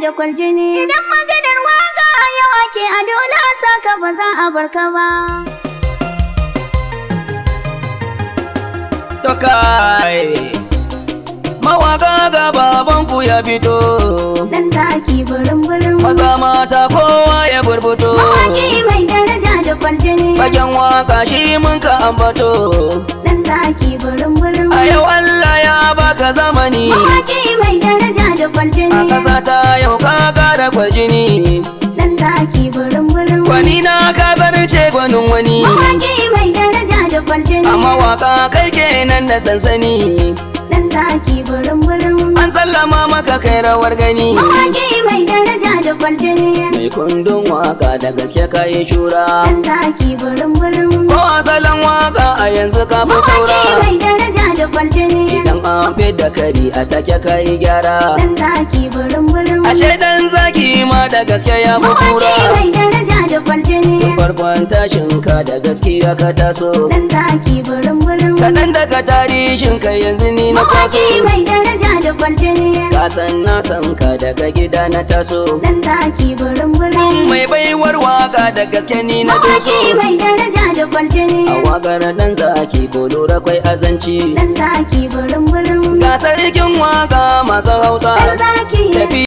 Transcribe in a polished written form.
da kwarjini. Idan maganar waka yawa ke a dole saka ba za a barka ba. To kai mawaka ga babanku ya fito, Dan zaki burin-burin, maza mata kowa ya burbuto. mawaki mai daraja da kwarjini. Fagen waka shi mun ka ambato, Dan zaki burin-burin, a yau Allah ya baka zamani, mawaki mai daraja da a kwarjini. ƙasa ta yau ka ƙara kwarjini. Dan zaki burin-burin, Wani na ka zarce gwanin wani, mawaki mai daraja da kwarjini. amma waka kai kenan da sansani. Dan zaki burin-burin, An sallama maka kai rawar gani, mawaki mai daraja da kwarjini. mai kundin waka da gaske ka yi shura, Dan zaki burin-burin, ko asalin waka a yanzu ka fi mawaki saura. mai daraja da kwarjini. Idan an fi da kari a take ka yi gyara, Dan zaki burin-burin, ashe dan zaki ma da gaske ya fi mawaki kura. mai daraja da kwarjini. Farkon tashin ka da gaskiya ka taso, Dan zaki burin-burin, kaɗan daga tarihin ka yanzu ni na taso. mawaki mai daraja da kwarjini. Ka san na san ka daga gida na taso, Dan zaki burin-burin, kun mai baiwar waka da gaske ni na taso. mawaki mai daraja da kwarjini. A wakar dan zaki ko lura kwai azanci, Dan zaki burin-burin, ga sarkin waka masu hausa. Dan zaki. Tafi